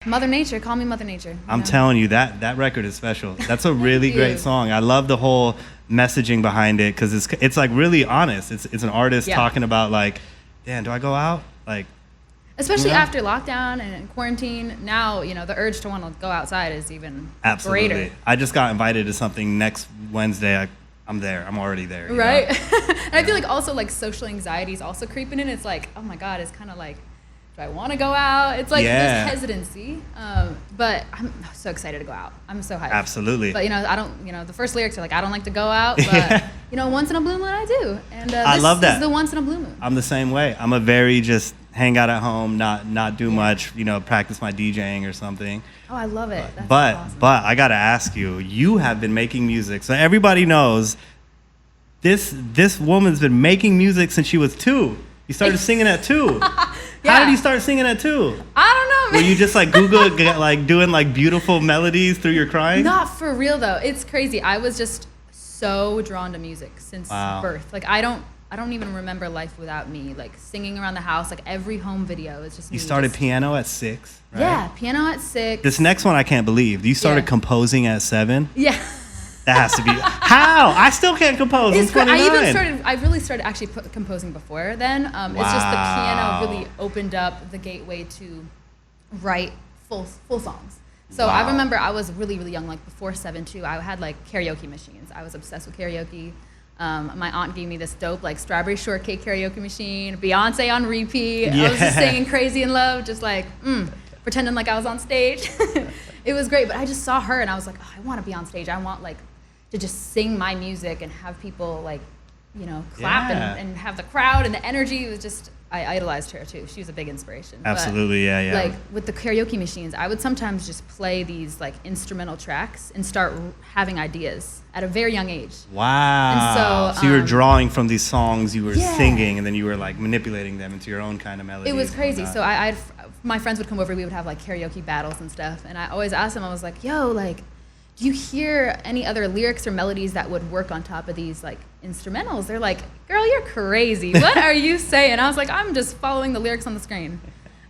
Mother Nature, call me Mother Nature. I'm telling you, that record is special. That's a really great song. I love the whole messaging behind it because it's like really honest. It's an artist talking about like, damn, do I go out? Like, especially after lockdown and quarantine, now, you know, the urge to want to go outside is even greater. I just got invited to something next Wednesday. I'm there. I'm already there. Right? And I feel like also like social anxiety is also creeping in. It's like, oh my God, it's kind of like, do I want to go out? It's like this hesitancy. But I'm so excited to go out. I'm so hyped. Absolutely. But, you know, the first lyrics are like, I don't like to go out, but, you know, once in a blue moon I do. And I love that. This is the once in a blue moon. I'm the same way. I'm a very just hang out at home, not do much, you know, practice my DJing or something. Oh, I love it. That's but awesome. I got to ask you, you have been making music. So everybody knows this woman's been making music since she was 2. You started singing at 2. How did you start singing at 2? I don't know. Were you just like Google like doing like beautiful melodies through your crying? Not for real though. It's crazy. I was just so drawn to music since birth. Like I don't even remember life without me. Like singing around the house, like every home video is just me. You started piano at 6, right? Yeah, piano at 6. This next one I can't believe. You started composing at 7? Yeah. That has to be. How? I still can't compose. I'm 29. I really started actually composing before then. It's just the piano really opened up the gateway to write full songs. So I remember I was really, really young, like before 7 too. I had like karaoke machines. I was obsessed with karaoke. My aunt gave me this dope like strawberry shortcake karaoke machine, Beyonce on repeat. I was just singing Crazy in Love, just like pretending like I was on stage. It was great, but I just saw her and I was like, oh, I want to be on stage. I want like to just sing my music and have people like, you know, clap and have the crowd and the energy. It was just, I idolized her too. She was a big inspiration. Absolutely, but, like with the karaoke machines, I would sometimes just play these like instrumental tracks and start having ideas at a very young age. Wow. And so you were drawing from these songs you were singing and then you were like manipulating them into your own kind of melody. It was crazy. So my friends would come over, we would have like karaoke battles and stuff. And I always asked them, I was like, yo, like, do you hear any other lyrics or melodies that would work on top of these like instrumentals? They're like, girl, you're crazy. What are you saying? I was like, I'm just following the lyrics on the screen.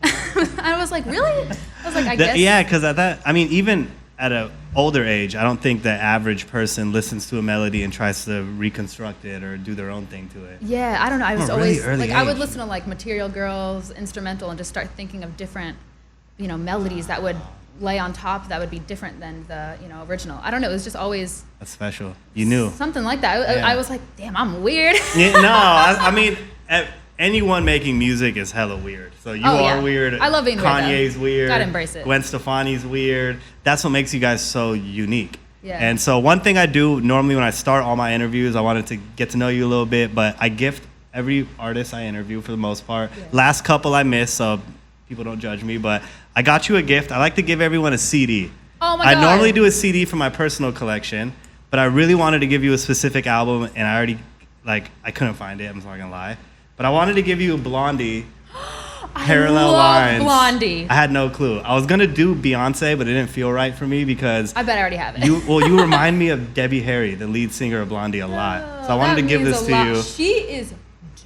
I was like, really? I was like, I guess. Yeah, because at that, I mean, even at an older age, I don't think the average person listens to a melody and tries to reconstruct it or do their own thing to it. Yeah, I don't know. I was always like, I would listen to like Material Girls, instrumental, and just start thinking of different, you know, melodies that would lay on top that would be different than the, you know, original. I don't know. It was just always. That's special. You knew. Something like that. I was like, damn, I'm weird. I mean, anyone making music is hella weird. So you are weird. I love being weird. Kanye's weird. Gotta embrace it. Gwen Stefani's weird. That's what makes you guys so unique. Yeah. And so one thing I do normally when I start all my interviews, I wanted to get to know you a little bit, but I gift every artist I interview for the most part. Yeah. Last couple I missed, so people don't judge me, but I got you a gift. I like to give everyone a CD. Oh my God. I normally do a CD for my personal collection, but I really wanted to give you a specific album, and I already, like, I couldn't find it. I'm not gonna lie. But I wanted to give you Blondie, Parallel Lines. Blondie. I had no clue. I was gonna do Beyonce, but it didn't feel right for me because I bet I already have it. You remind me of Debbie Harry, the lead singer of Blondie, a lot. So I wanted to give this to you. She is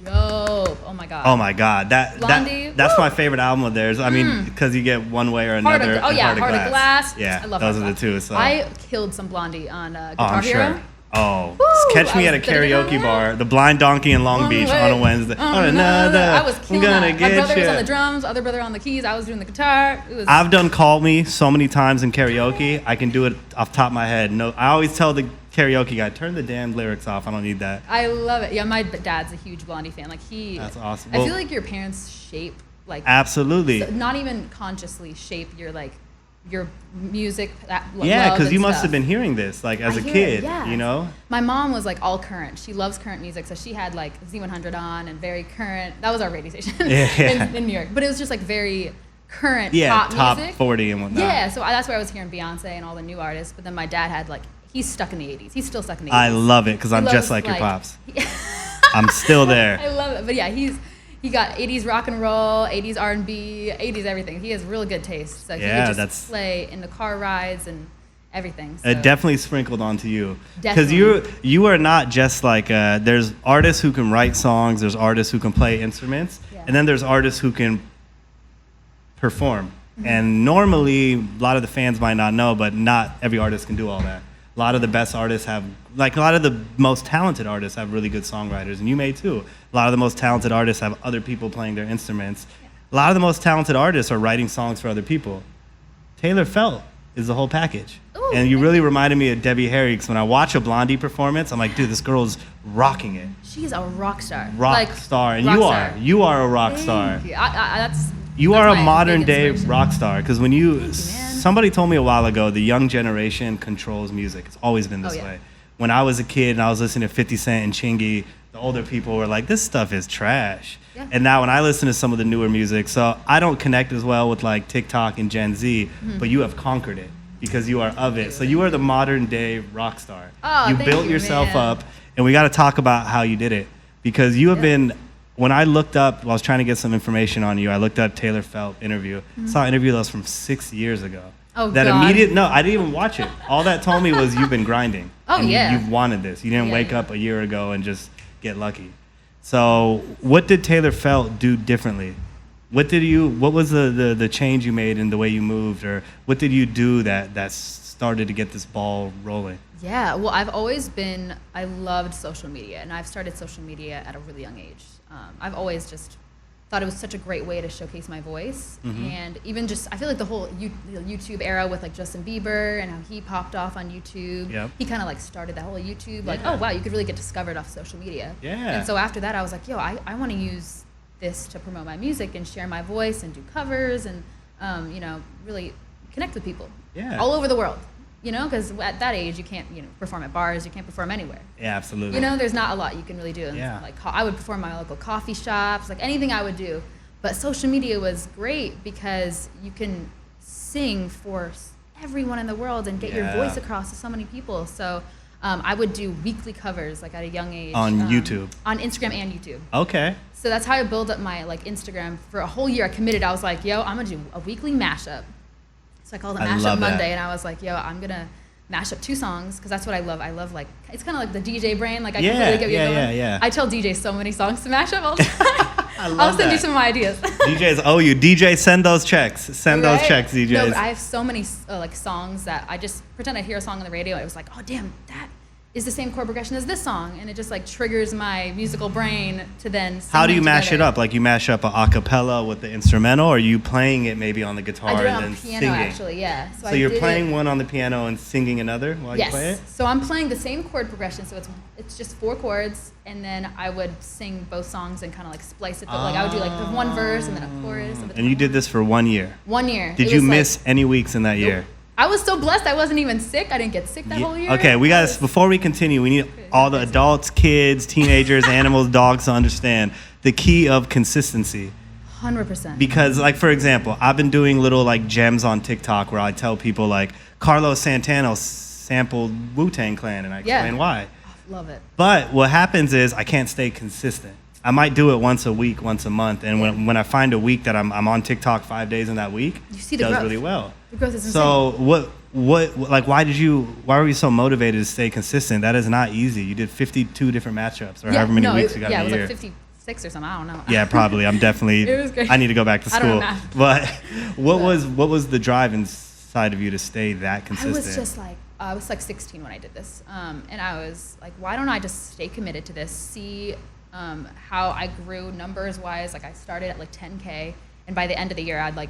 dope. Oh my God. Oh my God. Blondie, that's my favorite album of theirs. I mean, because you get One Way or Another. Heart of Glass. Yeah, I love those are the two. So. I killed some Blondie on Guitar I'm Hero. Sure. Oh, catch me at a karaoke bar, the Blind Donkey in Long Beach on a Wednesday. I was killing that. My brother was on the you. drums, other brother on the keys. I was doing the guitar. I've done Call Me so many times in karaoke. I can do it off the top of my head. No, I always tell the karaoke guy, turn the damn lyrics off. I don't need that. I love it. Yeah, my dad's a huge Blondie fan. Like That's awesome. I feel like your parents shape like. Absolutely. So not even consciously shape your music. Yeah, because you must have been hearing this like as a kid, you know? My mom was like all current. She loves current music, so she had like Z100 on and very current. That was our radio station in New York. But it was just like very current pop music. 40 and whatnot. Yeah, so that's where I was hearing Beyonce and all the new artists. But then my dad had like, he's stuck in the 80s. He's still stuck in the 80s. I love it because I'm just like your pops. I'm still there. I love it. But yeah, he got 80s rock and roll, 80s R&B, 80s everything. He has really good taste. So he would just play in the car rides and everything. So. It definitely sprinkled onto you. Because you are not just like, there's artists who can write songs, there's artists who can play instruments, and then there's artists who can perform And normally, a lot of the fans might not know, but not every artist can do all that. A lot of the best artists have, like a lot of the most talented artists have really good songwriters, and you may too. A lot of the most talented artists have other people playing their instruments. A lot of the most talented artists are writing songs for other people. Taylor Felt is the whole package. Ooh, and you really reminded me of Debbie Harry, because when I watch a Blondie performance, I'm like, dude, this girl's rocking it. She's a rock star. Rock star. And rock you are a rock star. You. You are a my modern big day inspiration. rock star, because when you, Thank you, man. somebody told me a while ago, the young generation controls music. It's always been this way. When I was a kid and I was listening to 50 Cent and Chingy, the older people were like, this stuff is trash. Yeah. And now when I listen to some of the newer music, so I don't connect as well with like TikTok and Gen Z, but you have conquered it because you are of it. So you are the modern day rock star. Oh, you thank built you, yourself man. up, and we got to talk about how you did it, because you have been, when I looked up, I was trying to get some information on you, I looked up Taylor Felt interview. Saw an interview that was from 6 years ago. Oh, that God. no, I didn't even watch it. All that told me was you've been grinding. Oh, and yeah. You've wanted this. You didn't Yeah, wake yeah. up a year ago and just get lucky. So what did Taylor Felt do differently? What was the change you made in the way you moved, or what did you do that started to get this ball rolling? Yeah, well, I loved social media, and I've started social media at a really young age. I've always just thought it was such a great way to showcase my voice, and even just, I feel like the whole YouTube era with like Justin Bieber and how he popped off on YouTube. Yep. He kind of like started that whole YouTube, like, oh wow, you could really get discovered off social media. Yeah. And so after that, I was like, yo, I want to use this to promote my music and share my voice and do covers and, really connect with people all over the world. Because at that age, you can't, perform at bars, you can't perform anywhere. Yeah, absolutely. There's not a lot you can really do. And Yeah. like, I would perform at my local coffee shops, like anything I would do. But social media was great because you can sing for everyone in the world and get your voice across to so many people. So I would do weekly covers, like at a young age. On YouTube? On Instagram and YouTube. Okay. So that's how I built up my like Instagram. For a whole year, I committed. I was like, yo, I'm going to do a weekly mashup. So I called it I Mashup love that. Monday, and I was like, yo, I'm going to mash up 2 songs, because that's what I love. I love, like, it's kind of like the DJ brain. Like, I can really get you going. Yeah. I tell DJs so many songs to mash up all the time. I love I'll send that. you some ideas. DJs owe you. DJ, send those checks. Send those Right? checks, DJs. No, but I have so many like songs that I just pretend I hear a song on the radio. It was like, oh damn, that is the same chord progression as this song, and it just like triggers my musical brain to then sing How do you them mash it together. up? Like you mash up a acapella with the instrumental, or are you playing it maybe on the guitar I do it and on then piano, singing? actually, yeah. So I you're did playing it, one on the piano and singing another while you play it? Yes. So I'm playing the same chord progression. So it's just 4 chords, and then I would sing both songs and kind of like splice it. But like I would do like the one verse and then a chorus. And you did this for 1 year. 1 year. Did It you was, like, miss any weeks in that year? I was so blessed. I wasn't even sick. I didn't get sick that whole year. Okay, we I got was- before we continue, we need all the adults, kids, teenagers, animals, dogs to understand the key of consistency. 100%. Because, like, for example, I've been doing little, like, gems on TikTok where I tell people, like, Carlos Santana sampled Wu-Tang Clan, and I explain why. Love it. But what happens is I can't stay consistent. I might do it once a week, once a month, and when I find a week that I'm on TikTok 5 days in that week, You see it the does growth. really well. The growth is insane. So like why were you so motivated to stay consistent? That is not easy. You did 52 different matchups, or however many weeks you got in it a was year. like 56 or something. I don't know. Yeah, probably. I'm definitely. It was great. I need to go back to I don't know school. math. But what was the drive inside of you to stay that I consistent? was just like, I was like 16 when I did this. And I was like, why don't I just stay committed to this, see how I grew numbers-wise. Like I started at like 10K, and by the end of the year, I had like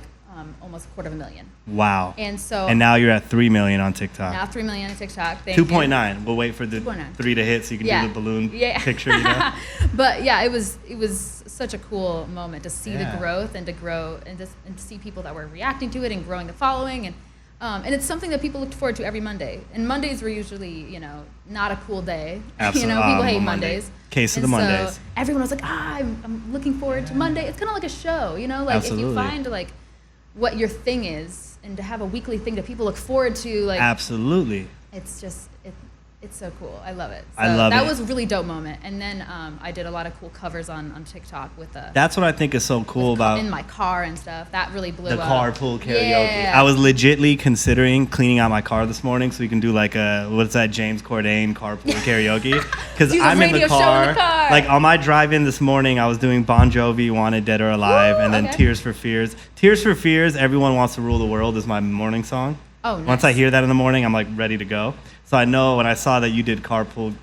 almost 250,000. Wow. And now you're at 3 million on TikTok. now 3 million on TikTok. Thank you. 2.9. We'll wait for the 2.9. 3 to hit so you can do the balloon picture. You know? But yeah, it was such a cool moment to see Yeah. the growth and to grow and to see people that were reacting to it and growing the following, and it's something that people looked forward to every Monday. And Mondays were usually, not a cool day. Absolutely. People hate Monday. Mondays. Case of the And Mondays. So everyone was like, I'm looking forward to Monday. It's kind of like a show, like Absolutely. if you find like what your thing is, and to have a weekly thing that people look forward to, like Absolutely. it's just It's so cool. I love it. So I love it. That was a really dope moment. And then I did a lot of cool covers on TikTok with That's what I think is so cool about in my car and stuff. That really blew the up. carpool karaoke. Yeah. I was legitly considering cleaning out my car this morning so we can do like a what's that James Corden carpool karaoke because I'm in the car. Like on my drive-in this morning, I was doing Bon Jovi, Wanted Dead or Alive, and then Tears for Fears. Tears for Fears, Everyone Wants to Rule the World is my morning song. Oh, nice. Once I hear that in the morning, I'm like ready to go. So I know when I saw that you did carpool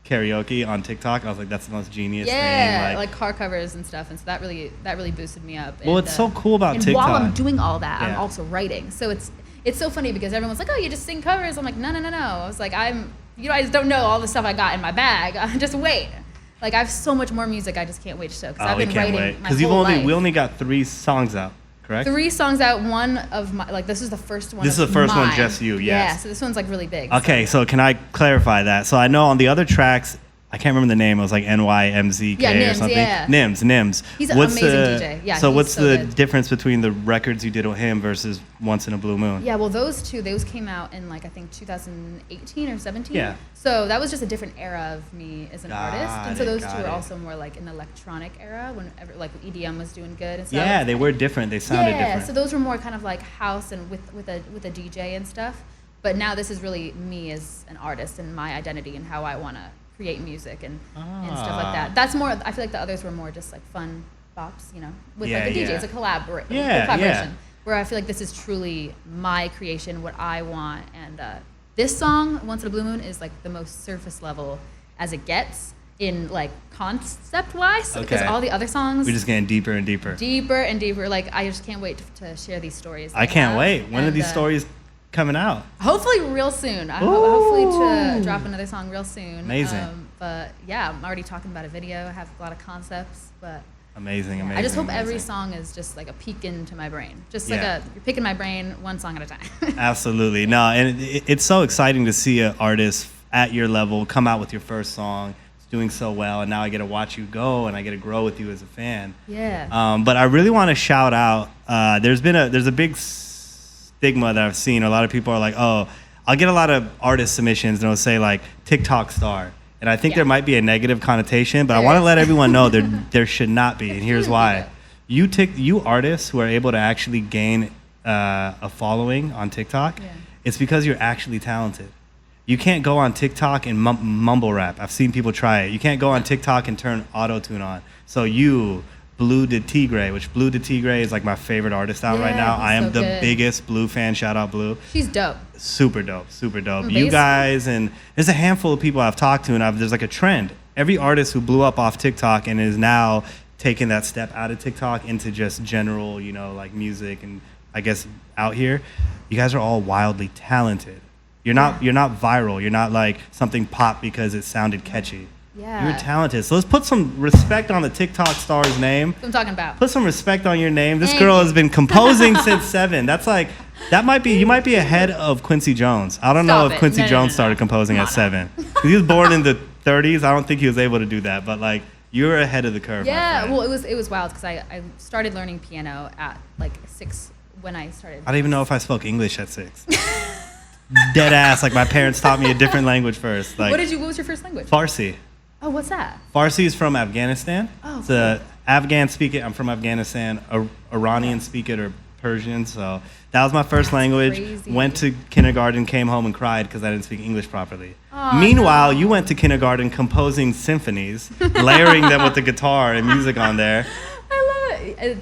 karaoke on TikTok, I was like, that's the most genius thing. Yeah, like car covers and stuff, and so that really boosted me up. Well, it's so cool about TikTok. And while I'm doing all that, I'm also writing. So it's so funny because everyone's like, oh, you just sing covers. I'm like, no. I was like, I just don't know all the stuff I got in my bag. Just wait. Like I have so much more music. I just can't wait to show because I've been writing my whole life. We only got 3 songs out. Correct? 3 songs out. One of my this is the first one. This is the first one, just you. Yes. Yeah. So this one's like really big. Okay, so can I clarify that? So I know on the other tracks, I can't remember the name. It was like NYMZ or something. Yeah. NYMZ. He's an amazing DJ. Yeah. So what's the good. difference between the records you did with him versus Once in a Blue Moon? Yeah. Well, those came out in I think 2018 or 17. Yeah. So that was just a different era of me as an artist, and so those 2 are also more like in the electronic era when EDM was doing good and stuff. Yeah, they were different. They sounded different. Yeah. So those were more kind of like house and with a DJ and stuff. But now this is really me as an artist and my identity and how I want to create music and stuff like that. That's more. I feel like the others were more just like fun bops, with like a DJ. It's a collaboration. Yeah. Where I feel like this is truly my creation, what I want, and this song, Once in a Blue Moon, is like the most surface level as it gets in like concept wise. Because all the other songs, we're just getting deeper and deeper. Deeper and deeper. Like I just can't wait to share these stories. I can't wait. When are these stories coming out? Hopefully real soon. Hopefully to drop another song real soon. Amazing. But yeah, I'm already talking about a video. I have a lot of concepts, but amazing. I just hope every song is just like a peek into my brain. Just like you're picking my brain one song at a time. Absolutely. No, and it's so exciting to see an artist at your level come out with your first song. It's doing so well, and now I get to watch you go, and I get to grow with you as a fan. Yeah. But I really want to shout out. There's a big stigma that I've seen. A lot of people are like, oh, I'll get a lot of artist submissions, and it'll say like TikTok star. And I think there might be a negative connotation, but I want to let everyone know there should not be, and here's why. You artists who are able to actually gain a following on TikTok, it's because you're actually talented. You can't go on TikTok and mumble rap. I've seen people try it. You can't go on TikTok and turn auto-tune on. So Blue de Tigre, which Blue de Tigre is like my favorite artist out right now. I am the biggest Blue fan. Shout out Blue. She's dope. Super dope. You guys, and there's a handful of people I've talked to, and there's like a trend. Every artist who blew up off TikTok and is now taking that step out of TikTok into just general, like music and I guess out here, you guys are all wildly talented. You're not viral. You're not like something popped because it sounded catchy. Yeah. You're talented. So let's put some respect on the TikTok star's name. That's what I'm talking about. Put some respect on your name. This girl has been composing since 7. You might be ahead of Quincy Jones. I don't know if Quincy Jones started composing at 7. He was born in the 30s. I don't think he was able to do that, but like you're ahead of the curve. Yeah, well, it was wild because I started learning piano at like 6 when I started. I don't even know if I spoke English at 6. Dead ass. Like my parents taught me a different language first. Like what was your first language? Farsi. Oh, what's that? Farsi is from Afghanistan. Oh, it's a Afghan speaker. I'm from Afghanistan. Iranian speaker or Persian. So that was my first language. Crazy. Went to kindergarten, came home and cried because I didn't speak English properly. Meanwhile, you went to kindergarten composing symphonies, layering them with the guitar and music on there. I love it.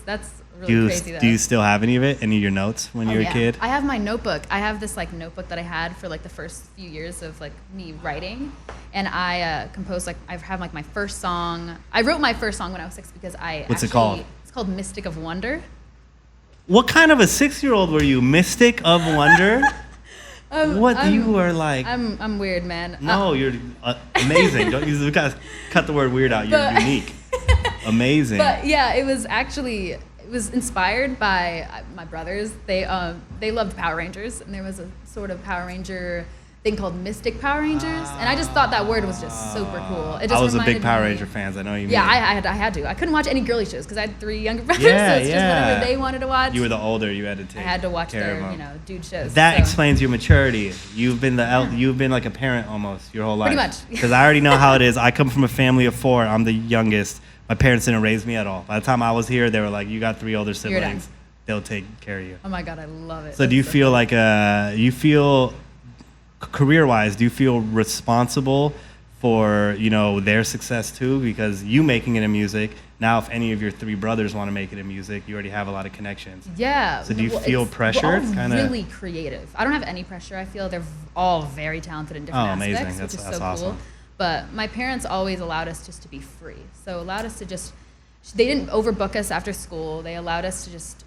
That's really crazy though. Do you still have any of it? Any of your notes when you were a kid? I have my notebook. I have this like notebook that I had for like the first few years of like me writing, and I composed I have like my first song. I wrote my first song when I was 6 because What's it called? It's called Mystic of Wonder. What kind of a 6-year-old were you? Mystic of Wonder? You were like? I'm weird, man. No, you're amazing. Don't you guys cut the word weird out? You're unique. Amazing. But yeah, it was inspired by my brothers. They loved Power Rangers, and there was a sort of Power Ranger thing called Mystic Power Rangers, and I just thought that word was just super cool. It just I was a big reminded Power me- Ranger fan. I know you. Yeah, mean. I had to. I couldn't watch any girly shows because I had 3 younger brothers, Yeah, so it's just whatever they wanted to watch. You were the older. You had to take. I had to watch care their, of them. dude shows. That so. explains your maturity. You've been you've been like a parent almost your whole life. Pretty much. Because I already know how it is. I come from a family of 4. I'm the youngest. My parents didn't raise me at all. By the time I was here, they were like, "You got 3 older You're done. siblings. They'll take care of you." Oh my God, I love it. So do you feel like career-wise, do you feel responsible for their success too? Because you making it in music now, if any of your 3 brothers want to make it in music, you already have a lot of connections. Yeah. So do you feel pressure? We're all It's kinda really creative. I don't have any pressure. I feel they're all very talented in different amazing. aspects, That's which is so awesome. cool. But my parents always allowed us just to be free. So allowed us to just. They didn't overbook us after school. They allowed us to just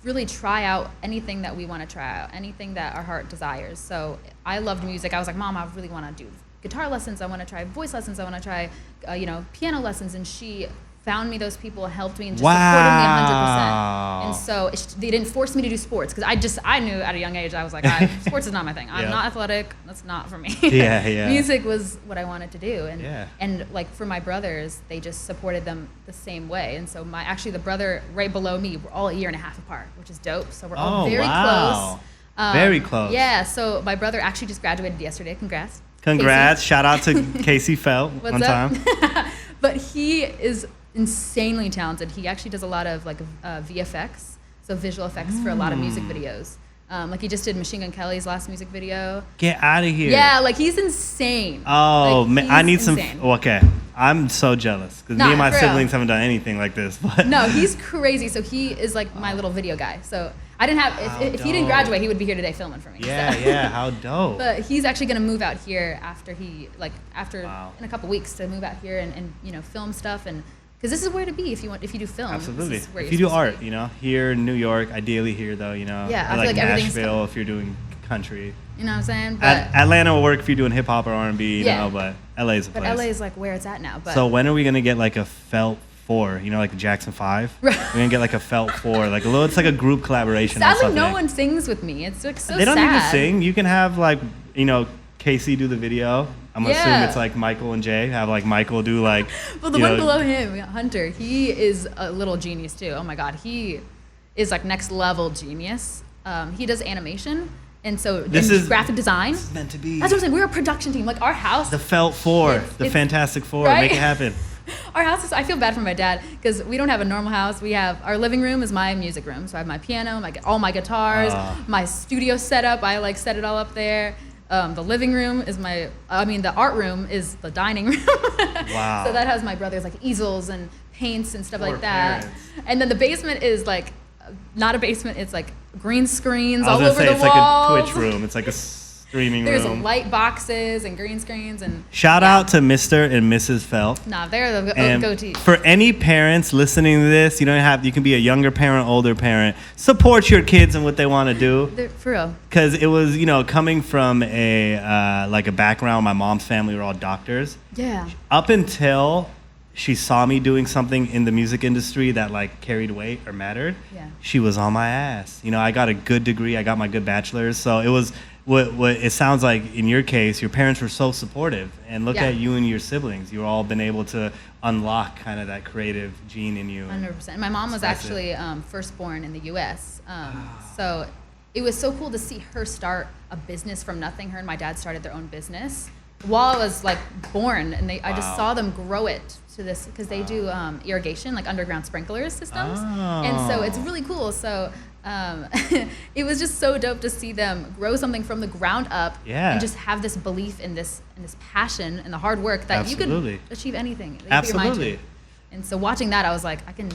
really try out anything that we want to try out, anything that our heart desires. So I loved music. I was like, Mom, I really want to do guitar lessons. I want to try voice lessons. I want to try, piano lessons. And she found me those people, helped me, and just supported me 100%. And so they didn't force me to do sports because I knew at a young age I was like, sports is not my thing. I'm not athletic. That's not for me. Yeah. Music was what I wanted to do, and like for my brothers, they just supported them the same way. And so the brother right below me, we're all a year and a half apart, which is dope. So we're all very close. Very close. Yeah. So my brother actually just graduated yesterday. Congrats. Congrats. Casey. Shout out to Casey Felt What's one up? time. But he is insanely talented. He actually does a lot of like VFX, so visual effects for a lot of music videos. Like he just did Machine Gun Kelly's last music video. Get out of here. Yeah, like he's insane. Oh, like, man, I need insane. some. Okay, I'm so jealous because me and my for real. siblings haven't done anything like this. But No, he's crazy. So he is like my little video guy. So I didn't have. If he didn't graduate, he would be here today filming for me. Yeah, so. yeah, how dope. But he's actually gonna move out here after Wow. in a couple weeks to move out here and film stuff and. Because this is where to be if you do film. Absolutely. This is where If you're you do supposed to art, be. here in New York, ideally here though, Yeah, I or feel like everything's Nashville if you're doing country. You know what I'm saying? But Atlanta will work if you're doing hip hop or R&B, Yeah. but LA is the but place. LA is like where it's at now. But So when are we gonna get like a Felt 4? Like a Jackson 5? We're gonna get like a Felt 4, like it's like a group collaboration. or sadly, something. no one sings with me. It's like so They don't sad. need to sing. You can have like Casey do the video. I'm gonna assume Yeah. it's like Michael and Jay. Have like Michael do like. Well, the one below him, we got Hunter, he is a little genius too. Oh my God, he is like next level genius. He does animation, and so This and is graphic design. This is meant to be. That's what I'm saying. We're a production team. Like our house. The Felt 4, the it's- Fantastic 4. right? Make it happen. Our house is. I feel bad for my dad because we don't have a normal house. We have our living room is my music room, so I have my piano, all my guitars, my studio setup. I like set it all up there. The living room is the art room is the dining room. Wow. So that has my brother's like easels and paints and stuff Poor like that. parents. And then the basement is like, not a basement. It's like green screens I all was over gonna say the it's walls. like a Twitch room. It's like a streaming There's room. light boxes and green screens and. Shout out to Mr. and Mrs. Felt. Nah, they're the And go-to. for any parents listening to this, you can be a younger parent, older parent. Support your kids and what they want to do. They're, for real. Because it was, coming from a background, my mom's family were all doctors. Yeah. Up until she saw me doing something in the music industry that like carried weight or mattered, Yeah. she was on my ass. I got a good degree. I got my good bachelor's. So it was what it sounds like in your case, your parents were so supportive. And look Yeah. at you and your siblings. You've all been able to unlock kind of that creative gene in you. 100%. My mom was That's actually firstborn in the U.S. So it was so cool to see her start a business from nothing. Her and my dad started their own business while I was like born, and I just saw them grow it to this because they do irrigation, like underground sprinklers systems, and so it's really cool. So it was just so dope to see them grow something from the ground up, and just have this belief in this passion and the hard work that you could achieve anything. That you put your mind to. And so watching that, I was like, I can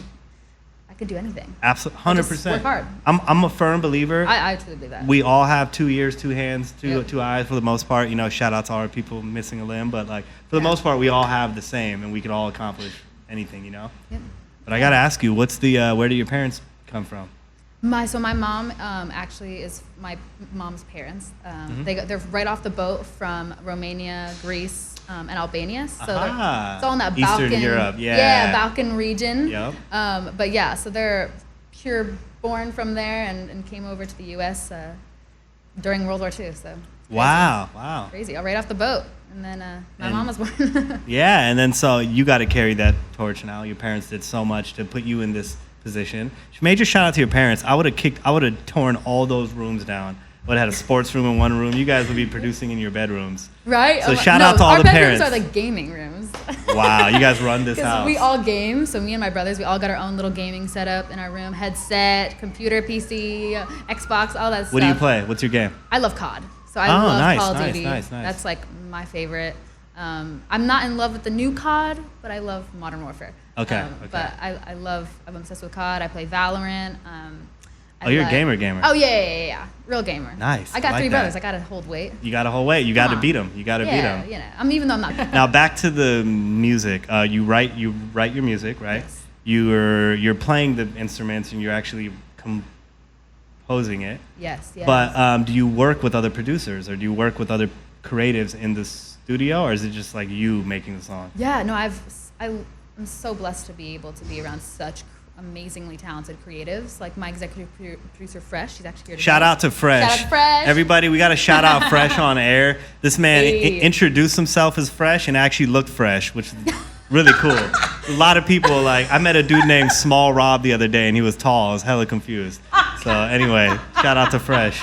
do anything. Absolutely, 100%. Just work hard. I'm a firm believer. I truly believe that. We all have 2 ears, 2 hands, Yep. two eyes for the most part. Shout out to our people missing a limb, but like for the most part, we all have the same, and we could all accomplish anything. Yep. But I gotta ask you, what's the where do your parents come from? My mom actually is my mom's parents. They're right off the boat from Romania, Greece, and Albania. So it's all in that Eastern Balkan, Europe, yeah. Balkan region. Yep. But yeah, so they're pure born from there and came over to the U.S. During World War II. So it's Wow. Crazy. Right off the boat. And then my mom was born. Yeah, and then so you got to carry that torch now. Your parents did so much to put you in this position. Major shout out to your parents. I would have torn all those rooms down. Would have had a sports room in one room. You guys would be producing in your bedrooms. Right? So shout out to all the parents. Our bedrooms are like gaming rooms. Wow, you guys run this house. We all game. So me and my brothers, we all got our own little gaming setup in our room. Headset, computer, PC, Xbox, all that stuff. What do you play? What's your game? I love COD. So I love Call of Duty. Nice. That's like my favorite. I'm not in love with the new COD, but I love Modern Warfare. Okay. But I'm obsessed with COD. I play Valorant. You're a gamer. Oh, yeah. Real gamer. Nice. I got three brothers. I got to hold weight. You got to hold weight. You got to beat them. You got to beat them. Yeah. Even though I'm not. Now, back to the music. You write your music, right? Yes. You're playing the instruments and you're actually composing it. Yes. But do you work with other producers or do you work with other creatives in the studio, or is it just like you making the song? Yeah, no, I'm so blessed to be able to be around such amazingly talented creatives. Like my executive producer, Fresh, she's actually here today. Shout out to Fresh. Shout out Fresh. Everybody, we got to shout out Fresh on air. This man introduced himself as Fresh and actually looked fresh, which is really cool. A lot of people, like, I met a dude named Small Rob the other day, and he was tall. I was hella confused. So anyway, shout out to Fresh.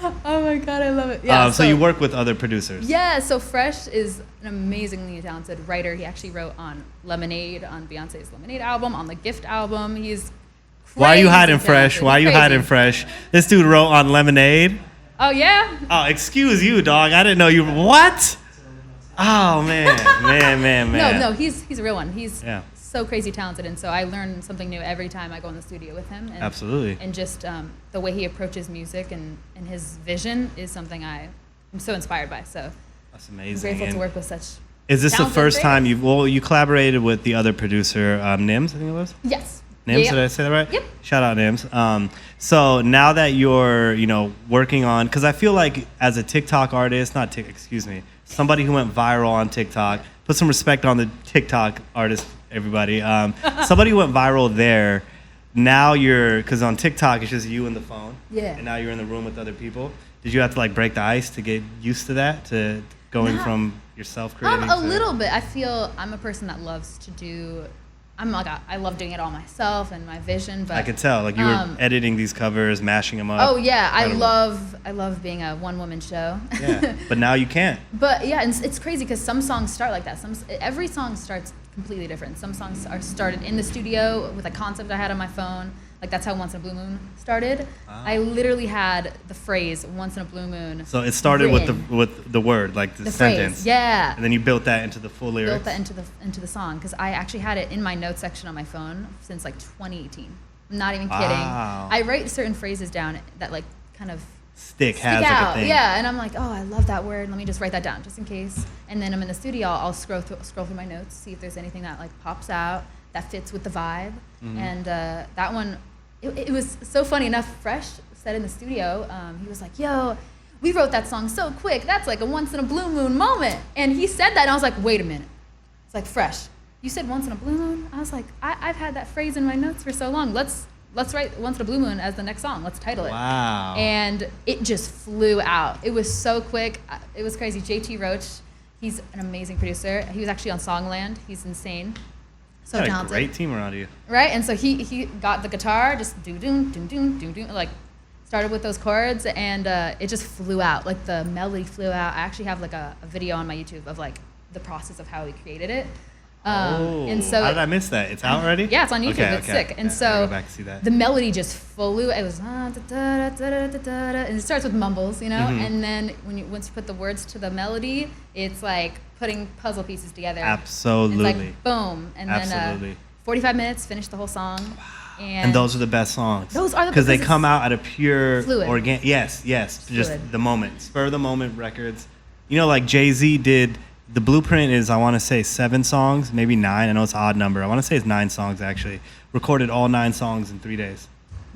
Oh my God, I love it. Yeah. So you work with other producers. Yeah, so Fresh is an amazingly talented writer. He actually wrote on Lemonade, on Beyonce's Lemonade album, on the Gift album. He's crazy. Why are you hiding talented. Fresh? This dude wrote on Lemonade. Oh, yeah? Oh, excuse you, dog. I didn't know you. What? Oh, man. No, he's a real one. He's so crazy talented, and so I learn something new every time I go in the studio with him. And, absolutely. And just the way he approaches music and his vision is something I'm so inspired by. So that's amazing. I'm grateful to work with such. Is this the first time you collaborated with the other producer, NYMZ, I think it was? Yes. NYMZ, Yep. Did I say that right? Yep. Shout out NYMZ. So now that you're, working on, because I feel like as a TikTok artist, somebody who went viral on TikTok, put some respect on the TikTok artist, everybody. Somebody who went viral there, now because on TikTok it's just you and the phone. Yeah. And now you're in the room with other people. Did you have to break the ice to get used to that, to going from yourself creating? A little bit. I feel I'm a person that loves to do. I love doing it all myself and my vision. But I could tell. You were editing these covers, mashing them up. Oh yeah, I love being a one-woman show. Yeah, but now you can't. But yeah, and it's crazy because some songs start like that. Every song starts completely different. Some songs are started in the studio with a concept I had on my phone. Like that's how Once in a Blue Moon started. Wow. I literally had the phrase "Once in a Blue Moon." So it started with the word, like the sentence. Phrase, yeah. And then you built that into the full lyrics. Built that into the song because I actually had it in my notes section on my phone since 2018. I'm not even kidding. Wow. I write certain phrases down that kind of stick out. Like a thing. Yeah, and I'm like, oh, I love that word. Let me just write that down just in case. And then I'm in the studio. I'll scroll through my notes, see if there's anything that pops out that fits with the vibe. Mm-hmm. And that one. It was so funny enough. Fresh said in the studio, he was like, yo, we wrote that song so quick. That's like a once in a blue moon moment. And he said that, and I was like, wait a minute. It's like, Fresh, you said once in a blue moon? I was like, I've had that phrase in my notes for so long. Let's write Once in a Blue Moon as the next song. Let's title it. Wow. And it just flew out. It was so quick. It was crazy. JT Roach, he's an amazing producer. He was actually on Songland. He's insane. So got talented. A great team around you. Right? And so he got the guitar, just do-doom, doom-doom, doom-doom, started with those chords, and it just flew out. The melody flew out. I actually have a video on my YouTube of the process of how he created it. And so how did I miss that? It's out already? Yeah, it's on YouTube. Okay, it's sick. And so I'll go back to see that. The melody just flew. It was and it starts with mumbles, Mm-hmm. and then once you put the words to the melody, it's like putting puzzle pieces together. Absolutely. It's like boom, and then 45 minutes, finish the whole song. Wow. And those are the best songs. Those are because they come out at a pure fluid. Yes, fluid. Just the moment, spur of the moment records. Like Jay-Z did. The blueprint is, I want to say 7 songs, maybe 9. I know it's an odd number. I want to say it's 9 songs, actually. Recorded all 9 songs in 3 days.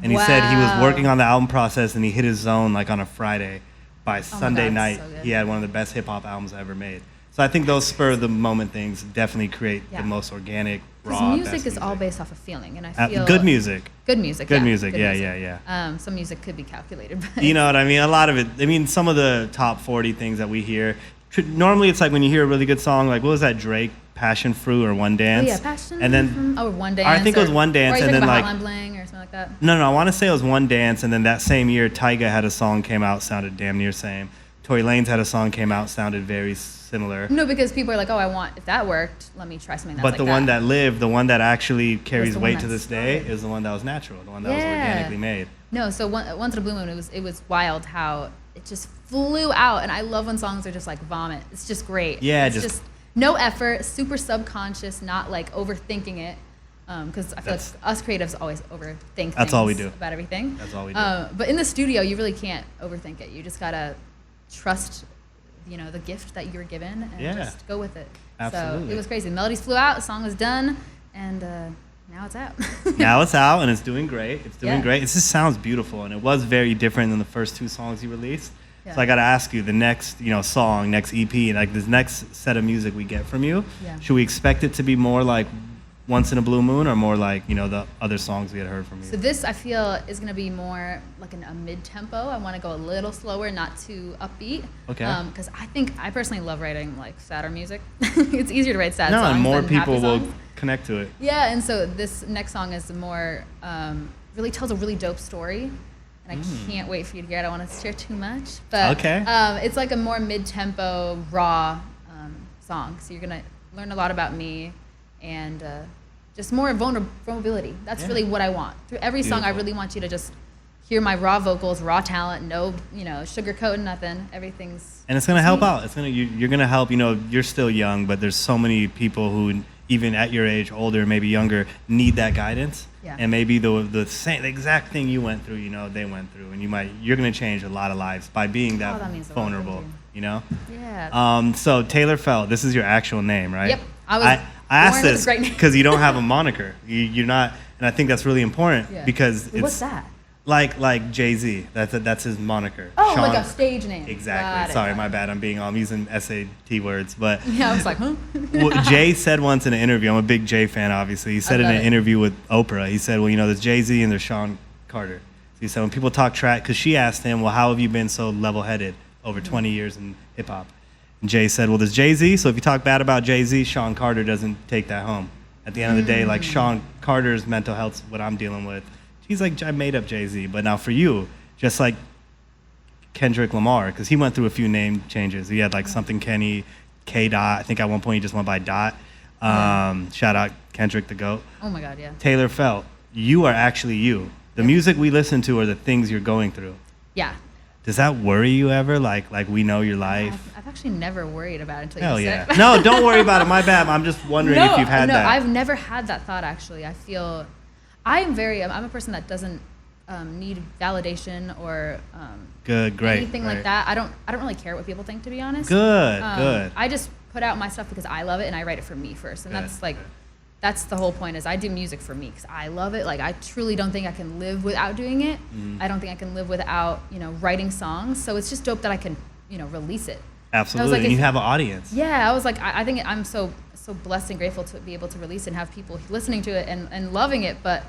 And he said he was working on the album process, and he hit his zone on a Friday. By Sunday night, he had one of the best hip-hop albums I ever made. So I think those spur of the moment things definitely create the most organic, raw. Because music is all based off of feeling, and I feel good music. Good music. Good yeah, music. good Yeah, music. yeah. Some music could be calculated, but You know what I mean? A lot of it. I mean, some of the top 40 things that we hear. Normally, it's like when you hear a really good song, like what was that Drake? Passion Fruit or One Dance. Oh yeah, Passion. And then One Dance. I think it was One Dance, or and then like Hotline Bling or something like that. No, I want to say it was One Dance, and then that same year, Tyga had a song came out, sounded damn near same. Tory Lanez had a song came out, sounded very similar. No, because people are like, oh, if that worked, let me try something that's but like the that. one that lived, the one that actually carries the weight one to that this day, is the one that was natural, the one that was Yeah. organically made. No, so Once in a Blue Moon, it was wild how it just flew out, and I love when songs are just like vomit. It's just great. Yeah, it's just no effort, super subconscious, not like overthinking it. Because I feel like us creatives always overthink things. That's all we do. About everything. That's all we do. But in the studio, you really can't overthink it. You just gotta trust, the gift that you're given, and just go with it. Absolutely. So it was crazy. The melodies flew out, the song was done, and now it's out. Now it's out, and it's doing great. It's doing Yeah. great. It just sounds beautiful, and it was very different than the first two songs you released. Yeah. So I got to ask you, the next, song, next EP, like this next set of music we get from you, should we expect it to be more like Once in a Blue Moon, or more like, the other songs we had heard from you? So this, I feel, is going to be more like a mid-tempo. I want to go a little slower, not too upbeat. Okay. Because I personally love writing like sadder music. It's easier to write sad songs and more than people happy will songs. connect to it. Yeah, and so this next song is more, really tells a really dope story. And I can't wait for you to hear it. I don't want to share too much. But Okay. It's like a more mid-tempo, raw song. So you're going to learn a lot about me and just more vulnerability. That's really what I want. Through every song, I really want you to just hear my raw vocals, raw talent, no, sugarcoat, nothing. Everything's... And it's going to help out. You're going to help. You're still young, but there's so many people who, even at your age, older, maybe younger, need that guidance. Yeah. And maybe the exact thing you went through, they went through, and you're going to change a lot of lives by being that means a lot. vulnerable. Yeah. So Taylor Felt, this is your actual name, right? Yep. I asked born with this a great name. because you don't have a moniker. You're not, and I think that's really important because it's What's that? like Jay-Z. That's his moniker. Oh, Sean, like a stage name. Exactly. Sorry, my bad. I'm using SAT words, but Yeah, I was like, huh? Jay said once in an interview. I'm a big Jay fan, obviously. He said in an interview with Oprah, he said, well, there's Jay-Z and there's Sean Carter. So he said when people talk track, because she asked him, well, how have you been so level-headed over 20 years in hip hop? And Jay said, well, there's Jay-Z. So if you talk bad about Jay-Z, Sean Carter doesn't take that home. At the end of the day, like Sean Carter's mental health's what I'm dealing with. He's like, I made up Jay-Z. But now for you, just like Kendrick Lamar, because he went through a few name changes. He had like something Kenny, K. Dot. I think at one point he just went by Dot. Shout out Kendrick the GOAT. Oh my God, yeah. Taylor Felt, you are actually you. The music we listen to are the things you're going through. Yeah. Does that worry you ever? Like we know your life? I've actually never worried about it until Hell you yeah. said it. No, don't worry about it. My bad. I'm just wondering if you've had that. No, I've never had that thought, actually. I feel... I'm a person that doesn't need validation or Good, great. anything like that. I don't really care what people think, to be honest. Good. I just put out my stuff because I love it and I write it for me first. And that's the whole point, is I do music for me because I love it. Like, I truly don't think I can live without doing it. I don't think I can live without, writing songs. So it's just dope that I can, release it. Absolutely. And you have an audience. Yeah, I was like, I think I'm so blessed and grateful to be able to release it and have people listening to it and loving it. But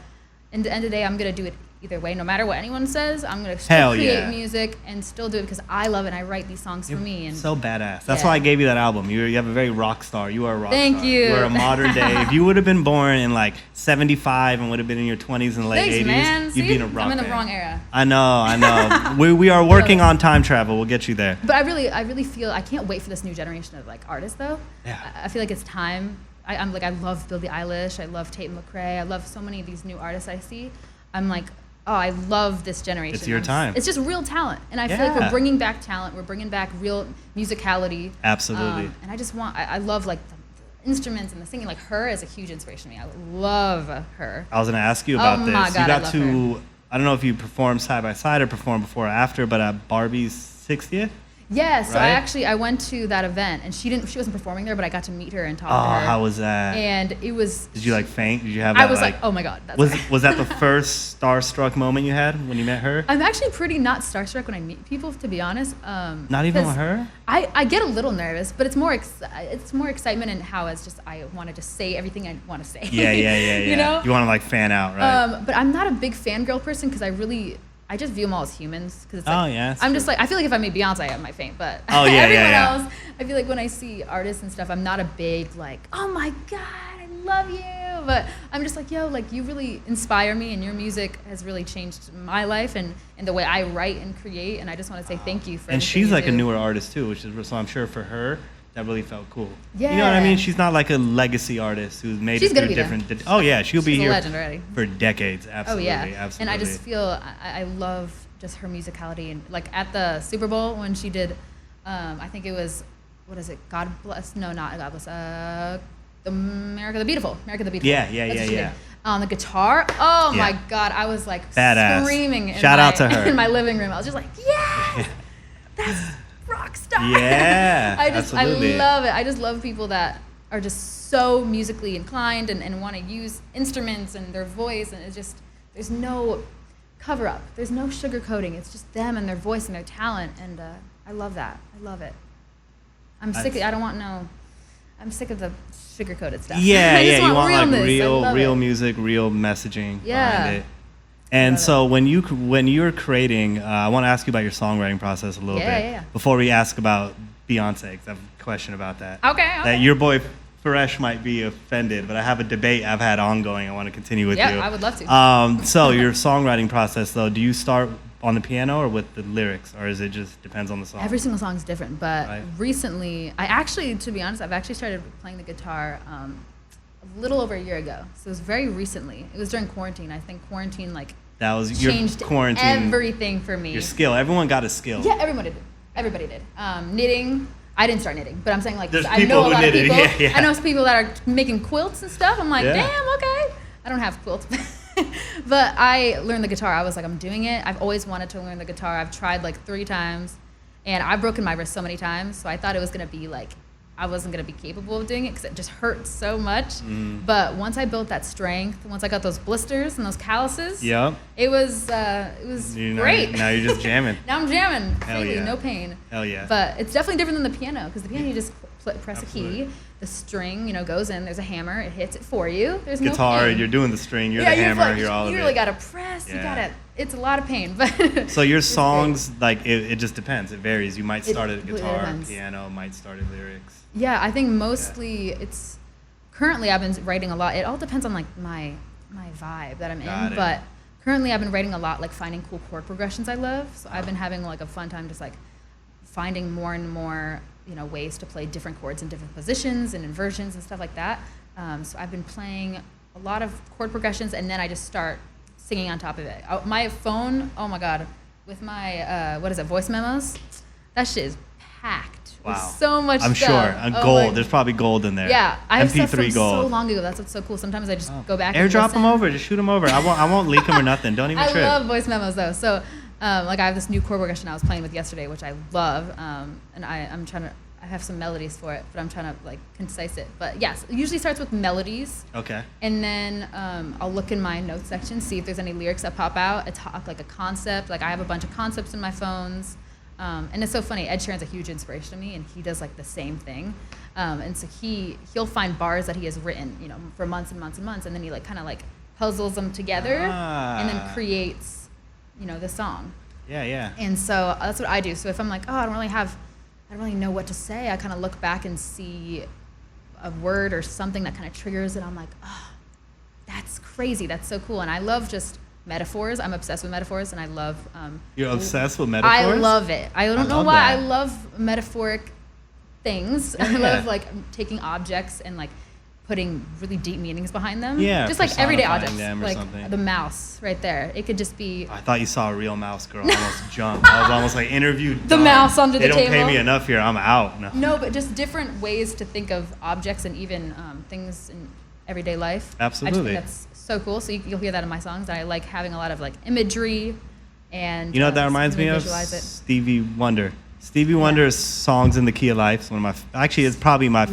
in the end of the day, I'm going to do it either way. No matter what anyone says, I'm going to still create music and still do it because I love it and I write these songs for me. And so badass. That's why I gave you that album. You have a very rock star. You are a rock star. Thank you. You are a modern day. If you would have been born in like 75 and would have been in your 20s and late 80s, man. you'd be in a rock I'm in the band. wrong era. I know. we are working on time travel. We'll get you there. But I really feel I can't wait for this new generation of like artists though. Yeah. I feel like it's time. I love Billie Eilish. I love Tate McRae. I love so many of these new artists I see. I'm like, oh, I love this generation. It's your time. It's just real talent. And I feel like we're bringing back talent. We're bringing back real musicality. Absolutely. And I just I love like the instruments and the singing. Like, her is a huge inspiration to me. I love her. I was going to ask you about this. My God, you got I love her. I don't know if you performed side by side or performed before or after, but at Barbie's 60th? Yeah, so right? I went to that event, and she wasn't performing there, but I got to meet her and talk to Oh, her. how was that? And it was. Did you like faint? Did you have that? I was like, oh my god, that's was that the first starstruck moment you had when you met her? I'm actually pretty not starstruck when I meet people, to be honest. Not even with her? I get a little nervous, but it's more excitement in how it's just I want to just say everything I want to say. Yeah. You know? You want to like fan out, right? But I'm not a big fangirl person because I just view them all as humans. Cause it's like, I'm true. just like, I feel like if I meet Beyonce, I might faint. But Oh, yeah, everyone yeah. else, I feel like when I see artists and stuff, I'm not a big like, oh my God, I love you. But I'm just like, yo, like you really inspire me, and your music has really changed my life and the way I write and create. And I just want to say thank you for And everything she's you like do. a newer artist too, which is so I'm sure for her that really felt cool. Yeah. You know what I mean? She's not like a legacy artist who's made She's it gonna through be different. there. Oh yeah, she'll be She's a here legend already. for decades. Absolutely, Oh yeah, absolutely. and I just feel I love just her musicality, and like at the Super Bowl when she did, I think it was, what is it? God bless? No, not God bless. America the Beautiful. America the Beautiful. Yeah. That's what she did. On the guitar. Oh Yeah. my God, I was like Badass. screaming. Shout out to her. In my living room, I was just like, yes, that's rock star. Yeah, absolutely. I love it. I just love people that are just so musically inclined and want to use instruments and their voice, and it's just there's no cover up. There's no sugarcoating. It's just them and their voice and their talent, and I love that. I love it. I'm sick. I don't want no. I'm sick of the sugar-coated stuff. Yeah, I just you want realness. like real music, real messaging behind it. And so when you're creating, I want to ask you about your songwriting process a little bit. Yeah. Before we ask about Beyonce, because I have a question about that. Okay. That your boy Paresh might be offended, but I have a debate I've had ongoing. I want to continue with you. Yeah, I would love to. So your songwriting process, though, do you start on the piano or with the lyrics, or is it just depends on the song? Every single song is different, but Right. recently, to be honest, I've actually started playing the guitar a little over a year ago. So it was very recently. It was during quarantine. I think quarantine That was your changed quarantine. everything for me. Your skill. Everyone got a skill. Yeah, everybody did. Knitting. I didn't start knitting, but I'm saying There's I people know a who lot of knitted, people. yeah. I know some people that are making quilts and stuff. I'm like, Yeah. damn, okay. I don't have quilts. But I learned the guitar. I was like, I'm doing it. I've always wanted to learn the guitar. I've tried like 3 times, and I've broken my wrist so many times. So I thought it was gonna be like I wasn't gonna be capable of doing it because it just hurt so much. But once I built that strength, once I got those blisters and those calluses, Yep. it was great. Now you're just jamming. Now I'm jamming Hell freely, yeah. no pain. Hell yeah. But it's definitely different than the piano, because the piano you just press Absolutely. a key, the string goes in, there's a hammer, it hits it for you. There's Guitar, no pain. you're doing the string, you're Yeah, the hammer, you're all of you it. really gotta press. Yeah. You gotta. It's a lot of pain, but. So your it's great. songs, like it just depends. It varies. You might It start at completely guitar, depends. piano, might start at lyrics. Yeah, I think mostly it's. Currently, I've been writing a lot. It all depends on like my vibe that I'm Got in, it. but currently I've been writing a lot, like finding cool chord progressions I love. So I've been having like a fun time just like finding more and more ways to play different chords in different positions and inversions and stuff like that. So I've been playing a lot of chord progressions, and then I just start singing on top of it. My phone, oh my god, with my voice memos, that shit is packed. Wow. With so much I'm stuff. sure. Oh Gold. my- There's probably gold in there. Yeah, I have MP3 stuff from gold. so long ago. That's what's so cool. Sometimes I just go back. Airdrop and listen. them over. Just shoot them over. I won't leak them or nothing. Don't even I trip. love voice memos though. So, I have this new chord progression I was playing with yesterday, which I love, and I'm trying to. I have some melodies for it, but I'm trying to like concise it. But yes, it usually starts with melodies, Okay. and then I'll look in my notes section, see if there's any lyrics that pop out. Like a concept. Like I have a bunch of concepts in my phones. And it's so funny. Ed Sheeran's a huge inspiration to me, and he does like the same thing. And so he'll find bars that he has written, for months and months and months, and then he like kind of like puzzles them together, and then creates, the song. Yeah. And so that's what I do. So if I'm like, oh, I don't really know what to say, I kind of look back and see a word or something that kind of triggers it. I'm like, oh, that's crazy. That's so cool. And I love just metaphors. I'm obsessed with metaphors, and I love. You're obsessed with metaphors? I love it. I don't know love why. that. I love metaphoric things. Yeah. I love like taking objects and like putting really deep meanings behind them. Yeah, just like everyday personifying objects, them or like something. the mouse right there. It could just be. I thought you saw a real mouse girl. I almost jumped. I was almost like interviewed. The mouse under the They don't pay table. me enough here. I'm out. No. No, but just different ways to think of objects and even things in everyday life. I Absolutely. just think that's so cool. So you'll hear that in my songs. I like having a lot of like imagery, and You know what that reminds me really of? visualize it. Stevie Wonder. Stevie Wonder's Songs in the Key of Life is one of it's probably my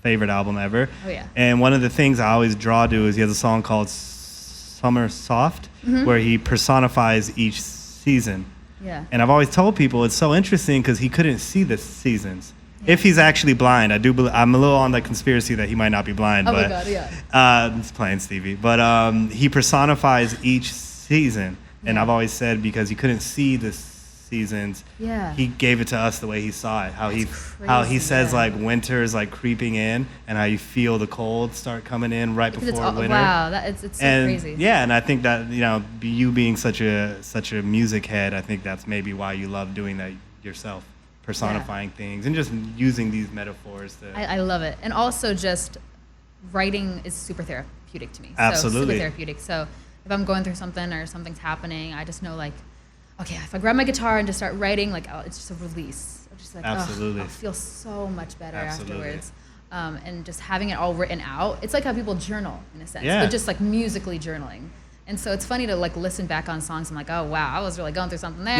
favorite album ever. Oh, yeah. And one of the things I always draw to is he has a song called Summer Soft, where he personifies each season. Yeah. And I've always told people it's so interesting because he couldn't see the seasons. Yeah. If he's actually blind, I'm a little on the conspiracy that he might not be blind. Oh, but, my God, yeah. It's playing Stevie. But he personifies each season. And Yeah. I've always said because he couldn't see the seasons, Yeah. he gave it to us the way he saw it. How he crazy, says yeah. like winter is like creeping in, and how you feel the cold start coming in right Because before winter. Wow, it's so crazy. Yeah, and I think that you being such a music head, I think that's maybe why you love doing that yourself, personifying things and just using these metaphors. I love it, and also just writing is super therapeutic to me. Absolutely. So super therapeutic. So if I'm going through something or something's happening, I just know like, okay, if I grab my guitar and just start writing, like it's just a release. I'm just like, Absolutely. I'll feel so much better Absolutely. afterwards. And just having it all written out, it's like how people journal in a sense, Yeah. but just like musically journaling. And so it's funny to like listen back on songs. I'm like, oh wow, I was really going through something there.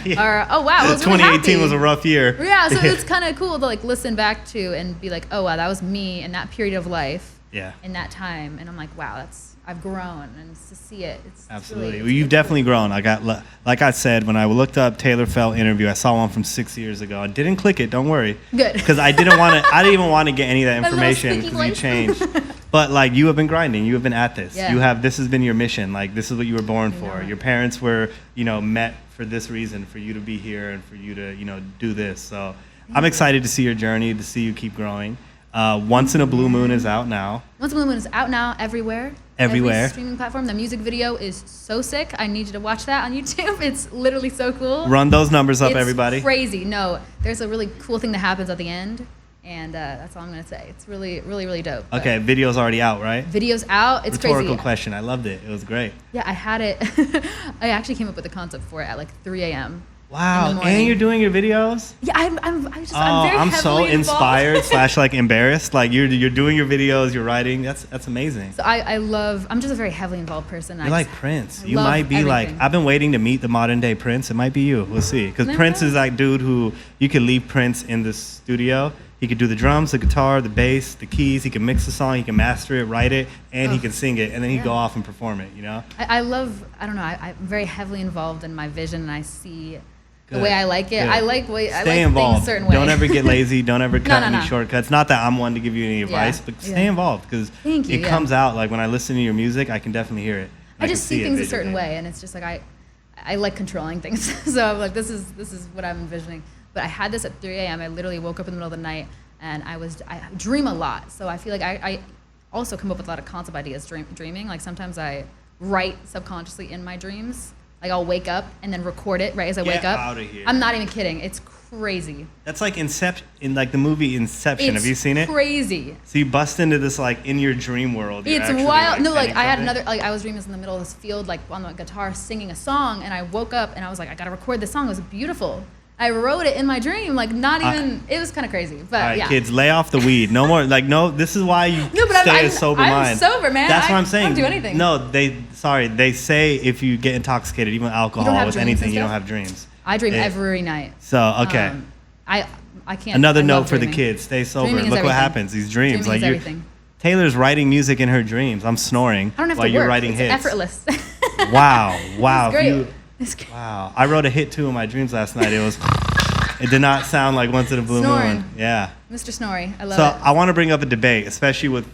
Yeah. Or oh wow, I was really 2018 happy. was a rough year. Yeah, so it's kind of cool to like listen back to and be like, oh wow, that was me in that period of life. Yeah. In that time, and I'm like, wow, I've grown, and to see it, it's Absolutely. Really, Well, you've definitely grown. Like I said, when I looked up Taylor Fell interview, I saw one from 6 years ago. I didn't click it. Don't worry. Good. Because I didn't even want to get any of that My little information squeaky because you voice. changed. But like you have been grinding. You have been at this. Yeah. This has been your mission. Like this is what you were born I for. know. Your parents were, met for this reason, for you to be here and for you to, do this. So I'm excited to see your journey, to see you keep growing. Once in a Blue Moon is out now. Once in a Blue Moon is out now everywhere. Everywhere. Every streaming platform. The music video is so sick. I need you to watch that on YouTube. It's literally so cool. Run those numbers up, It's everybody. Crazy. No, there's a really cool thing that happens at the end, and that's all I'm gonna say. It's really, really, really dope. But Okay, video's already out, right? video's out. It's Rhetorical crazy. question. I loved it. It was great. Yeah, I had it. I actually came up with the concept for it at like 3 a.m. Wow, in the morning. and you're doing your videos? Yeah, I'm very I'm so heavily inspired involved. / like embarrassed. Like you're doing your videos, you're writing. That's amazing. So I'm just a very heavily involved person. You're like Prince. I You love might be like, everything. I've been waiting to meet the modern day Prince. It might be you. We'll see. Because Never Prince know. is that dude who you could leave Prince in the studio. He could do the drums, the guitar, the bass, the keys. He can mix the song. He can master it, write it, and he can sing it. And then he'd go off and perform it, I don't know. I'm very heavily involved in my vision, and I see Good. the way I like it. Good. I like Stay things involved. a certain way. Don't ever get lazy. Don't ever cut No. any shortcuts. Not that I'm one to give you any advice, but stay involved because Thank you, it comes out. Like when I listen to your music, I can definitely hear it. I just can see it things a visually. certain way, and it's just like I like controlling things. So I'm like, this is what I'm envisioning. But I had this at 3 a.m. I literally woke up in the middle of the night, and I dream a lot. So I feel like I also come up with a lot of concept ideas dreaming. Like sometimes I write subconsciously in my dreams. Like I'll wake up and then record it right as I Get wake up. outta here. I'm not even kidding. It's crazy. That's like Inception, in like the movie Inception. It's Have you seen it? Crazy. So you bust into this like in your dream world. You're It's actually, wild. No, like penning I had something. another. Like I was dreaming in the middle of this field, like on the guitar, singing a song, and I woke up and I was like, I gotta record this song. It was beautiful. I wrote it in my dream, like not even. It was kind of crazy, but All right, yeah. kids, lay off the weed. No more. Like, no. This is why you No, but stay I'm a sober I'm mind. sober, man. That's what I I'm saying. don't do anything. No, they say if you get intoxicated, even alcohol, have with dreams anything, and you don't stuff? have dreams. I dream Yeah. every night. So okay. I can't. Another I love note for the dreaming. kids: stay sober. Dreaming is Look what everything. happens. These dreams, Dreaming like is you're. everything. Taylor's writing music in her dreams. I'm snoring I don't have while to you're work. writing It's hits. effortless. Wow, wow. It's great. You- It's great. Wow. I wrote a hit too in my dreams last night. It did not sound like Once in a Blue Snoring. Moon. Yeah. Mr. Snorri, I love So it. I want to bring up a debate, especially with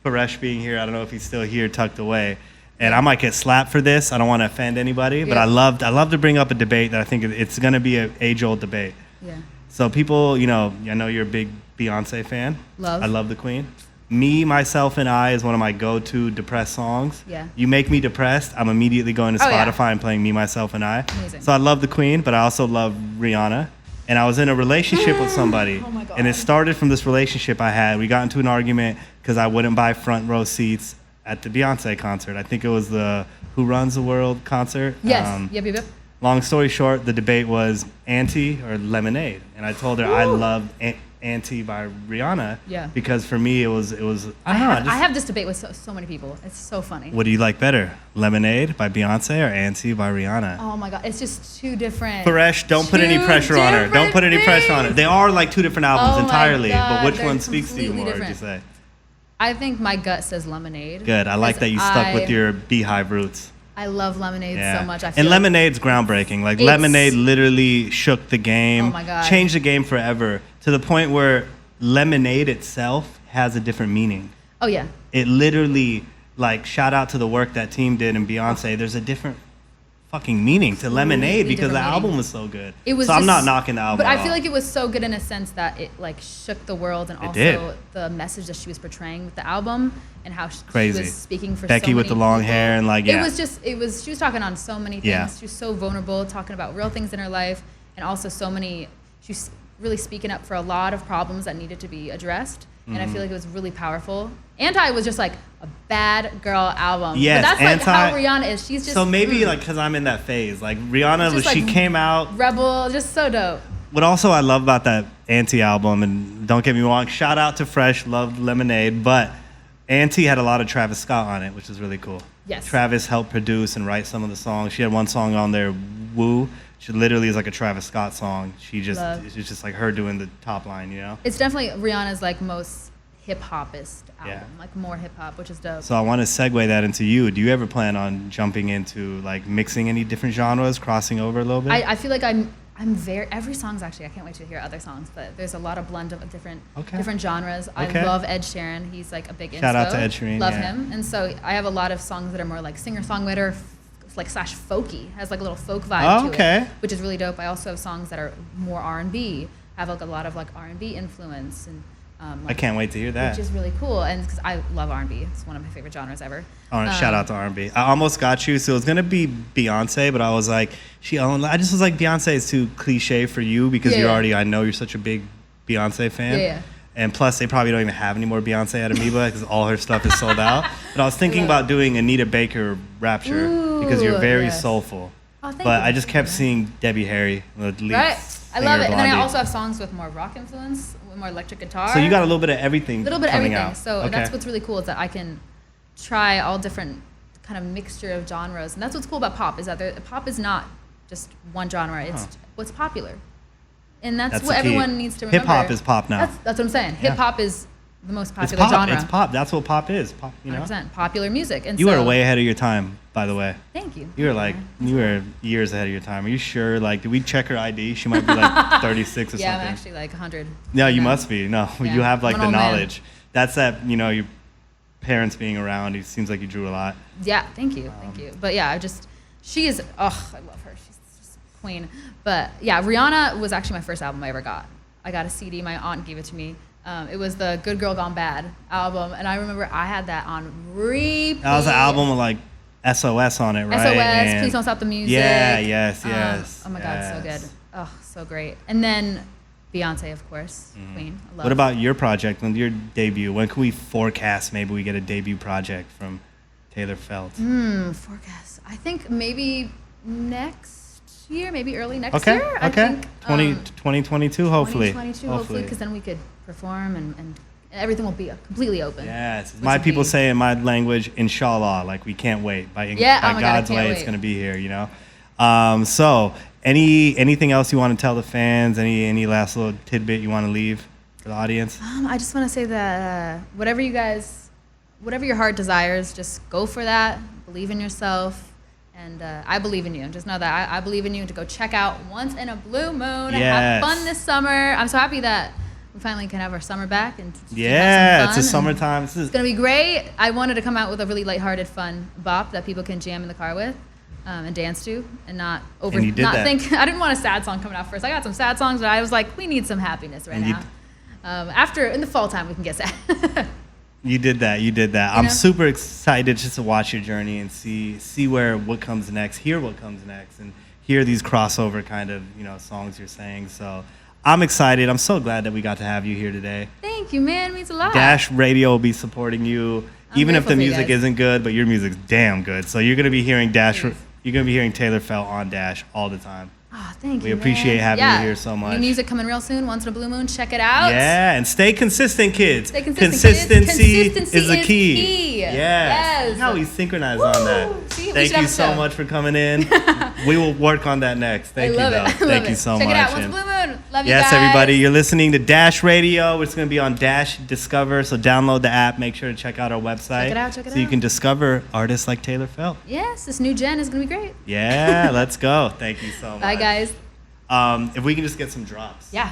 Paresh being here. I don't know if he's still here, tucked away. And I might get slapped for this. I don't want to offend anybody, but Yeah. I love to bring up a debate that I think it's going to be an age-old debate. Yeah. So people, I know you're a big Beyonce fan. Love. I love the Queen. Me, Myself, and I is one of my go-to depressed songs. Yeah. You make me depressed, I'm immediately going to Oh, yeah. Spotify and playing Me, Myself, and I. Amazing. So I love the Queen, but I also love Rihanna. And I was in a relationship with somebody. Oh my God. And it started from this relationship I had. We got into an argument because I wouldn't buy front row seats at the Beyonce concert. I think it was the Who Runs the World concert. Yes. Yep. Long story short, the debate was Auntie or Lemonade. And I told her I loved Auntie by Rihanna. Yeah. Because for me, it was I don't know. I have this debate with so many people. It's so funny. What do you like better, Lemonade by Beyonce or Auntie by Rihanna? Oh my God, it's just two different. Paresh, don't put any pressure on her. Don't put any pressure on her. They are like two different albums entirely, but which one speaks to you more, would you say? I think my gut says Lemonade. Good. I like that you stuck with your Beehive roots. I love Lemonade so much. And Lemonade's groundbreaking. Like Lemonade literally shook the game. Oh my God. Changed the game forever to the point where Lemonade itself has a different meaning. Oh yeah. It literally, like, shout out to the work that team did and Beyonce. There's a different fucking meaning to Lemonade because the album was so good. It was so I'm not knocking the album. But I feel like it was so good in a sense that it like shook the world, and also the message that she was portraying with the album and how she was speaking for Becky so with many the long people. hair and like she was talking on so many things. Yeah. She was so vulnerable, talking about real things in her life, and also she was really speaking up for a lot of problems that needed to be addressed. And I feel like it was really powerful. Anti was just like a bad girl album. Yes, but that's like how Rihanna is. She's just so maybe like because I'm in that phase. Like Rihanna, was, she came out rebel, just so dope. What also I love about that Auntie album, and don't get me wrong, shout out to Fresh, loved Lemonade, but Auntie had a lot of Travis Scott on it, which is really cool. Yes. Travis helped produce and write some of the songs. She had one song on there, Woo. She literally is like a Travis Scott song. It's just like her doing the top line, you know? It's definitely Rihanna's like most hip-hopist album, like more hip-hop, which is dope. So I want to segue that into you. Do you ever plan on jumping into like mixing any different genres, crossing over a little bit? I feel like I'm every song's actually, I can't wait to hear other songs, but there's a lot of blend of different genres. I love Ed Sheeran. He's like a big inspo. Shout out to Ed Sheeran. Love him. And so I have a lot of songs that are more like singer-songwriter, like / folky, has like a little folk vibe to it, which is really dope. I also have songs that are more R&B, have like a lot of like R&B influence, and I can't wait to hear that. Which is really cool, and because I love R&B, it's one of my favorite genres ever. Shout out to R&B. I almost got you, so it was gonna be Beyonce, but I was like, I just was like, Beyonce is too cliche for you because I know you're such a big Beyonce fan. Yeah. And plus, they probably don't even have any more Beyonce at Amoeba because all her stuff is sold out. But I was thinking about doing Anita Baker Rapture because you're very soulful. Oh, thank but you. I just kept seeing Debbie Harry, the lead I love it. Blondie. And then I also have songs with more rock influence, with more electric guitar. So you got a little bit of everything. Out. So that's what's really cool is that I can try all different kind of mixture of genres. And that's what's cool about pop is that pop is not just one genre. It's what's popular. And that's what everyone needs to remember. Hip-hop is pop now. That's what I'm saying. Hip-hop is the most popular genre. It's pop. That's what pop is. Pop, you know? 100%. Popular music. And you were way ahead of your time, by the way. Thank you. You were years ahead of your time. Are you sure? Like, did we check her ID? She might be like 36 or something. Yeah, I'm actually like 100. No, you must be. No, you have like the knowledge. Man. That's that, your parents being around. It seems like you drew a lot. Yeah, thank you. But yeah, she is, I love her. She's just a queen. But yeah, Rihanna was actually my first album I ever got. I got a CD. My aunt gave it to me. It was the Good Girl Gone Bad album, and I remember I had that on repeat. That was an album with like SOS on it, right? SOS, Please Don't Stop the Music. Yeah, yes. Oh my God, so good. Oh, so great. And then Beyonce, of course, Queen. I love. What about your project, your debut? When can we forecast maybe we get a debut project from Taylor Felt? Forecast. I think maybe next year, maybe early next year. Okay. I think, 2022, hopefully. 2022, hopefully, because then we could perform and everything will be completely open. Yes. My people say in my language, inshallah, like we can't wait. By God's way, it's going to be here, So, anything else you want to tell the fans? Any last little tidbit you want to leave for the audience? I just want to say that whatever your heart desires, just go for that. Believe in yourself. And I believe in you. Just know that I believe in you to go check out Once in a Blue Moon. Have fun this summer. I'm so happy that we finally can have our summer back. And have some fun. It's a summertime. It's going to be great. I wanted to come out with a really lighthearted, fun bop that people can jam in the car with and dance to and not think. I didn't want a sad song coming out first. I got some sad songs, but I was like, we need some happiness right now. In the fall time, we can get sad. You did that. I'm super excited just to watch your journey and see what comes next, hear what comes next, and hear these crossover kind of songs you're saying. So I'm excited. I'm so glad that we got to have you here today. Thank you, man. It means a lot. Dash Radio will be supporting you, even if the music isn't good, but your music's damn good. So you're gonna be hearing Dash. You're gonna be hearing Taylor Felt on Dash all the time. Oh, thank We you. appreciate man. having you here so much. New music coming real soon. Once in a Blue Moon. Check it out. Yeah, and stay consistent, kids. Stay consistent, kids. Consistency is the key. Yes. Yes. How we synchronize on that. See, Thank you so much for coming in. We will work on that next. Thank you, though. Thank you so much. Check it out. Once in a Blue Moon. Love you guys. Yes, everybody. You're listening to Dash Radio. It's going to be on Dash Discover. So download the app. Make sure to check out our website. Check it out. Check it out. So you can discover artists like Taylor Felt. Yes, this new gen is going to be great. Yeah, let's go. Thank you so much. Bye, guys. If we can just get some drops. Yeah.